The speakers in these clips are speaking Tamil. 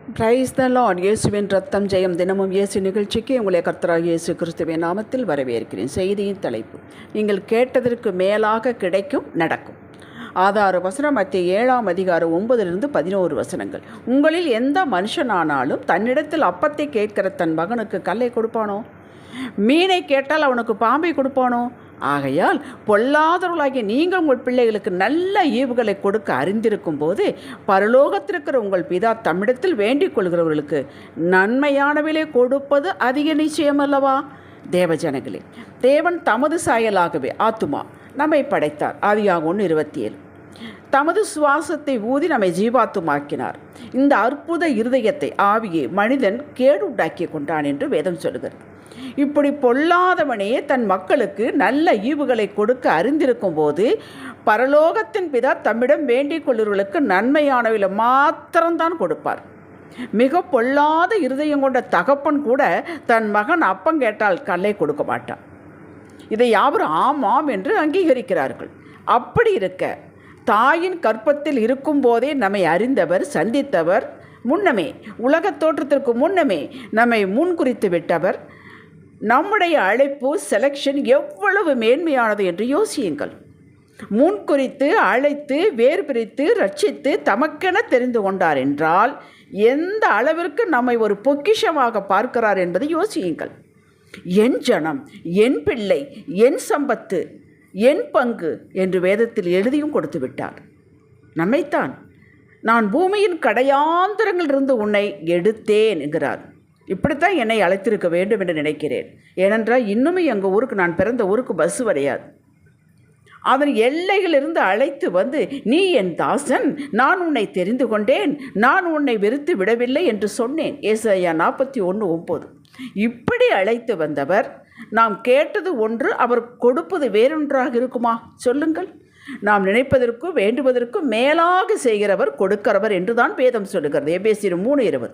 Praise the Lord. இயேசுவின் ரத்தம் ஜெயம். தினமும் இயேசு நிகழ்ச்சிக்கு உங்களை கர்த்தராகிய இயேசு கிறிஸ்துவின் நாமத்தில் வரவேற்கிறேன். செய்தியின் தலைப்பு, நீங்கள் கேட்டதற்கு மேலாக கிடைக்கும் நடக்கும். ஆதார வசனம் மத்திய 7ஆம் அதிகாரம் 9-11 வசனங்கள். உங்களில் எந்த மனுஷனானாலும் தன்னிடத்தில் அப்பத்தை கேட்கிற தன் மகனுக்கு கல்லை கொடுப்பானோ? மீனை கேட்டால் அவனுக்கு பாம்பை கொடுப்பானோ? ஆகையால் பொல்லாதவர்களாகிய நீங்கள் உங்கள் பிள்ளைகளுக்கு நல்ல ஈவுகளை கொடுக்க அறிந்திருக்கும் போது பரலோகத்திற்கிற உங்கள் பிதா தம்மிடத்தில் வேண்டிக் கொள்கிறவர்களுக்கு நன்மையானவிலை கொடுப்பது அதிக நிச்சயம் அல்லவா? தேவஜனங்களே, தேவன் தமது சாயலாகவே ஆத்துமா நம்மை படைத்தார். ஆதியாகமம் 1:27. தமது சுவாசத்தை ஊதி நம்மை ஜீவாத்துமாக்கினார். இந்த அற்புத இருதயத்தை, ஆவியை மனிதன் கேடு உண்டாக்கி கொண்டான் என்று வேதம் சொல்கிறது. இப்படி பொல்லாதவனே தன் மக்களுக்கு நல்ல ஈவுகளை கொடுக்க அறிந்திருக்கும் போது பரலோகத்தின் பிதா தம்மிடம் வேண்டிக் கொள்ளுவர்களுக்கு நன்மையானவில மாத்திரம்தான் கொடுப்பார். மிக பொல்லாத இருதயம் கொண்ட தகப்பன் கூட தன் மகன் அப்பம் கேட்டால் கல்லை கொடுக்க மாட்டான். இதை யாவரும் ஆமாம் என்று அங்கீகரிக்கிறார்கள். அப்படி இருக்க தாயின் கற்பத்தில் இருக்கும் போதே நம்மை அறிந்தவர், சந்தித்தவர், முன்னமே உலகத் தோற்றத்திற்கு முன்னமே நம்மை முன்குறித்து விட்டவர், நம்முடைய அழைப்பு, செலெக்ஷன் எவ்வளவு மேன்மையானது என்று யோசியுங்கள். முன்குறித்து அழைத்து வேறு பிரித்து ரட்சித்து தமக்கென தெரிந்து கொண்டார் என்றால் எந்த அளவிற்கு நம்மை ஒரு பொக்கிஷமாக பார்க்கிறார் என்பதை யோசியுங்கள். என் ஜனம், என் பிள்ளை, என் சம்பத்து, என் பங்கு என்று வேதத்தில் எழுதியும் கொடுத்து விட்டார். நம்மைத்தான் நான் பூமியின் கடையாந்திரங்களிலிருந்து உன்னை எடுத்தேன் என்கிறார். இப்படித்தான் என்னை அழைத்திருக்க வேண்டும் என்று நினைக்கிறேன். ஏனென்றால் இன்னுமே எங்கள் ஊருக்கு, நான் பிறந்த ஊருக்கு பஸ் கிடையாது. அதன் எல்லைகளிலிருந்து அழைத்து வந்து, நீ என் தாசன், நான் உன்னை தெரிந்து கொண்டேன், நான் உன்னை வெறுத்து விடவில்லை என்று சொன்னேன். ஏசாயா 41:9. இப்படி அழைத்து வந்தவர் நாம் கேட்டது ஒன்று, அவர் கொடுப்பது வேறொன்றாக இருக்குமா? சொல்லுங்கள். நாம் நினைப்பதற்கும் வேண்டுவதற்கும் மேலாக செய்கிறவர், கொடுக்கிறவர் என்றுதான் வேதம் சொல்லுகிறது. எபேசியர் 3:20.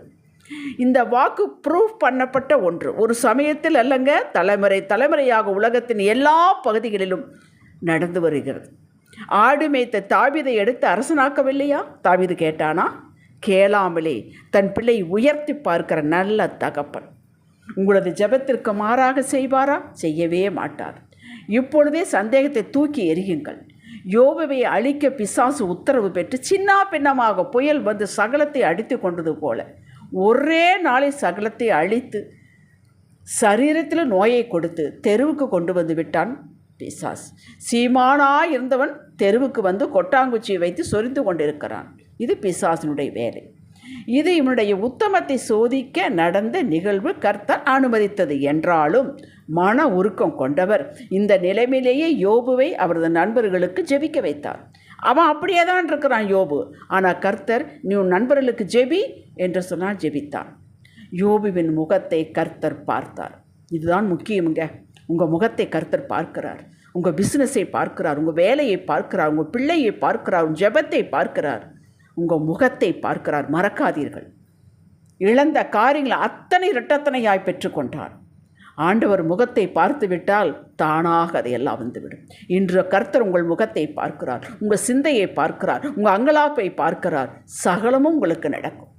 இந்த வாக்கு ப்ரூஃப் பண்ணப்பட்ட ஒன்று. ஒரு சமயத்தில் அல்லங்க, தலைமுறை தலைமுறையாக உலகத்தின் எல்லா பகுதிகளிலும் நடந்து வருகிறது. ஆடு மேய்த்த தாவீதை எடுத்து அரசனாக்கவில்லையா? தாவீது கேட்டானா? கேளாமலே தன் பிள்ளை உயர்த்தி பார்க்கிற நல்ல தகப்பன் உங்களது ஜெபத்திற்கு மாறாக செய்வாரா? செய்யவே மாட்டார். இப்பொழுதே சந்தேகத்தை தூக்கி எறியுங்கள். யோபுவை அழிக்க பிசாசு உத்தரவு பெற்று சின்ன பின்னமாக புயல் வந்து சகலத்தை அடித்து கொண்டது போல ஒரே நாளில் சகலத்தை அழித்து சரீரத்தில் நோயை கொடுத்து தெருவுக்கு கொண்டு வந்து விட்டான் பிசாஸ். சீமானாய் இருந்தவன் தெருவுக்கு வந்து கொட்டாங்குச்சியை வைத்து சொரிந்து கொண்டிருக்கிறான். இது பிசாசினுடைய வேலை. இது இவனுடைய உத்தமத்தை சோதிக்க நடந்த நிகழ்வு. கர்த்தர் அனுமதித்தது என்றாலும் மன உருக்கம் கொண்டவர் இந்த நிலைமையிலேயே யோபுவை அவரது நண்பர்களுக்கு ஜெபிக்க வைத்தார். அவன் அப்படியே தான் இருக்கிறான் யோபு. ஆனால் கர்த்தர், நீ உன் நண்பர்களுக்கு ஜெபி என்று சொன்னால் ஜெபித்தான். யோபுவின் முகத்தை கர்த்தர் பார்த்தார். இதுதான் முக்கியமுங்க. உங்கள் முகத்தை கர்த்தர் பார்க்கிறார். உங்கள் பிஸ்னஸை பார்க்கிறார், உங்கள் வேலையை பார்க்கிறார், உங்கள் பிள்ளையை பார்க்கிறார், உங்கள் ஜெபத்தை பார்க்கிறார், உங்கள் முகத்தை பார்க்கிறார். மறக்காதீர்கள். இழந்த காரியங்களை அத்தனை இரட்டத்தனையாய் பெற்றுக்கொண்டார். ஆண்டவர் முகத்தை பார்த்து விட்டால் தானாக அதையெல்லாம் வந்துவிடும். இன்று கர்த்தர் உங்கள் முகத்தை பார்க்கிறார், உங்கள் சிந்தையை பார்க்கிறார், உங்கள் அங்கலாப்பை பார்க்கிறார். சகலமும் உங்களுக்கு நடக்கும்.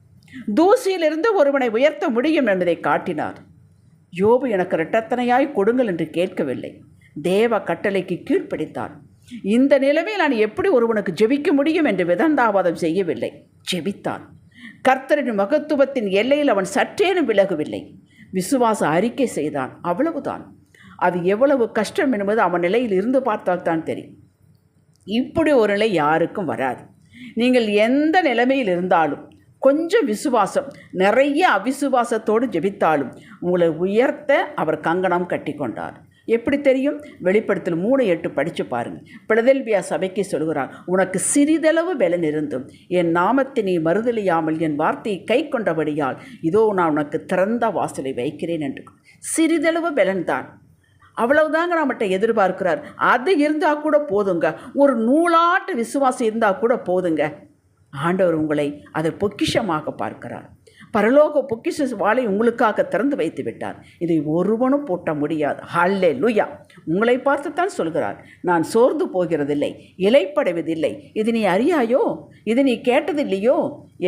தூசியிலிருந்து ஒருவனை உயர்த்த முடியும் என்பதை காட்டினார். யோபு எனக்கு இரட்டத்தனையாய் கொடுங்கள் என்று கேட்கவில்லை, தேவ கட்டளைக்கு கீழ்ப்படித்தார். இந்த நிலைமையில் நான் எப்படி ஒருவனுக்கு ஜெபிக்க முடியும் என்று விதண்டாவாதம் செய்யவில்லை, ஜெபித்தான். கர்த்தரின் மகத்துவத்தின் எல்லையில் அவன் சற்றேனும் விலகவில்லை. விசுவாச அறிக்கை செய்தான், அவ்வளவுதான். அது எவ்வளவு கஷ்டம் என்பது அவன் நிலையில் இருந்து பார்த்தால் தான் தெரியும். இப்படி ஒரு நிலை யாருக்கும் வராது. நீங்கள் எந்த நிலைமையில் இருந்தாலும் கொஞ்சம் விசுவாசம், நிறைய அவிசுவாசத்தோடு ஜெபித்தாலும் உங்களை உயர்த்த அவர் கங்கணம் கட்டி கொண்டார். எப்படி தெரியும்? வெளிப்படுத்தல் 3:8 படித்து பாருங்கள். பிலதெல்பியா சபைக்கு சொல்கிறார், உனக்கு சிறிதளவு பலன் இருந்தும் என் நாமத்தை நீ மறுதலியாமல் என் வார்த்தையை கை கொண்டபடியால் இதோ நான் உனக்கு திறந்த வாசலை வைக்கிறேன் என்று. சிறிதளவு பலன் தான், அவ்வளவுதாங்க நம்மகிட்ட எதிர்பார்க்கிறார். அது இருந்தால் கூட போதுங்க. ஒரு நூலாட்டு விசுவாசம் இருந்தால் கூட போதுங்க. ஆண்டவர் உங்களை அதை பொக்கிஷமாக பார்க்கிறார். பரலோக பொக்கிஷ வாளை உங்களுக்காக திறந்து வைத்து விட்டார். இதை ஒருவனும் பூட்ட முடியாது. ஹல்லேலூயா. உங்களை பார்த்துத்தான் சொல்கிறார், நான் சோர்ந்து போகிறதில்லை, இலைப்படைவதில்லை. இது நீ அறியாயோ? இது நீ கேட்டதில்லையோ?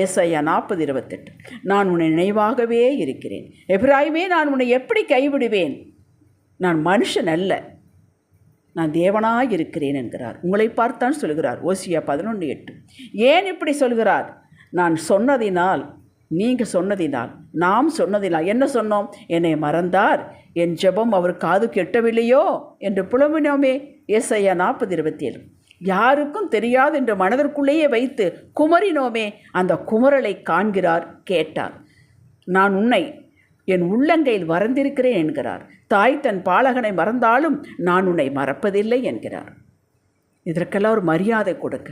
ஏசாயா 40:28. நான் உன்னை நினைவாகவே இருக்கிறேன். எபிராயிமே, நான் உன்னை எப்படி கைவிடுவேன்? நான் மனுஷன் அல்ல, நான் தேவனாய் இருக்கிறேன் என்கிறார். உங்களை பார்த்தான் சொல்கிறார். ஓசியா 11:8. ஏன் இப்படி சொல்கிறார்? நான் சொன்னதினால், நீங்கள் சொன்னதினால், நாம் சொன்னதினால். என்ன சொன்னோம்? என்னை மறந்தார், என் ஜெபம் அவர் காது கெட்டவில்லையோ என்று புலம்பினோமே. ஏசாயா 40:27. யாருக்கும் தெரியாது என்று மனதிற்குள்ளேயே வைத்து குமரினோமே. அந்த குமரலை காண்கிறார், கேட்டார். நான் உன்னை என் உள்ளங்கையில் வரைந்திருக்கிறேன் என்கிறார். தாய் தன் பாலகனை மறந்தாலும் நான் உன்னை மறப்பதில்லை என்கிறார். இதற்கெல்லாம் ஒரு மரியாதை கொடுங்க,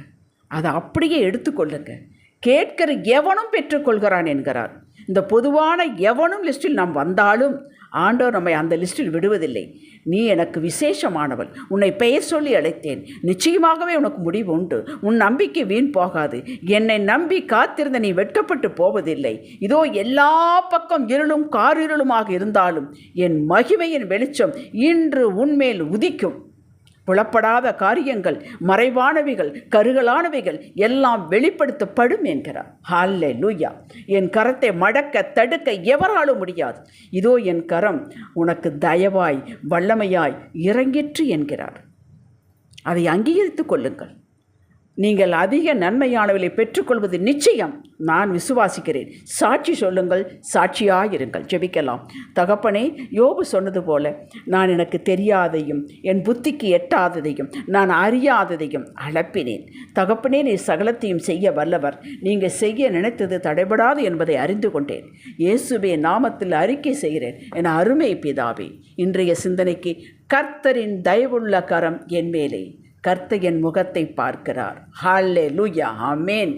அதை அப்படியே எடுத்துக்கொள்ளுங்க. கேட்கிற எவனும் பெற்றுக்கொள்கிறான் என்கிறார். இந்த பொதுவான எவனும் லிஸ்டில் நாம் வந்தாலும் ஆண்டவர் நம்மை அந்த லிஸ்டில் விடுவதில்லை. நீ எனக்கு விசேஷமானவள், உன்னை பெயர் சொல்லி அழைத்தேன், நிச்சயமாகவே உனக்கு முடிவு உண்டு, உன் நம்பிக்கை வீண் போகாது, என்னை நம்பி காத்திருந்த நீ வெட்கப்பட்டு போவதில்லை. இதோ எல்லா பக்கம் இருளும் காரிருளுமாக இருந்தாலும் என் மகிமையின் வெளிச்சம் இன்று உன்மேல் உதிக்கும். புலப்படாத காரியங்கள், மறைவானவைகள், கருகலானவைகள் எல்லாம் வெளிப்படுத்தப்படும் என்கிறார். ஹல்லேலூயா. என் கரத்தை மடக்க தடுக்க எவராலும் முடியாது. இதோ என் கரம் உனக்கு தயவாய் வல்லமையாய் இறங்கிற்று என்கிறார். அதை அங்கீகரித்துக் கொள்ளுங்கள். நீங்கள் அதிக நன்மையானவர்களை பெற்றுக்கொள்வது நிச்சயம். நான் விசுவாசிக்கிறேன். சாட்சி சொல்லுங்கள், சாட்சியாயிருங்கள். ஜெபிக்கலாம். தகப்பனே, யோபு சொன்னது போல, நான் எனக்கு தெரியாதையும் என் புத்திக்கு எட்டாததையும் நான் அறியாததையும் அளப்பினேன். தகப்பனே, நீ சகலத்தையும் செய்ய வல்லவர். நீங்கள் செய்ய நினைத்தது தடைபடாது என்பதை அறிந்து கொண்டேன். இயேசுவே நாமத்தில் அறிக்கை செய்கிறேன் என் அருமை பிதாவே. இன்றைய சிந்தனைக்கு, கர்த்தரின் தயவுள்ள கரம் என் மேலே, கர்த்தர் என் முகத்தை பார்க்கிறார். ஹல்லேலூயா. ஆமென்.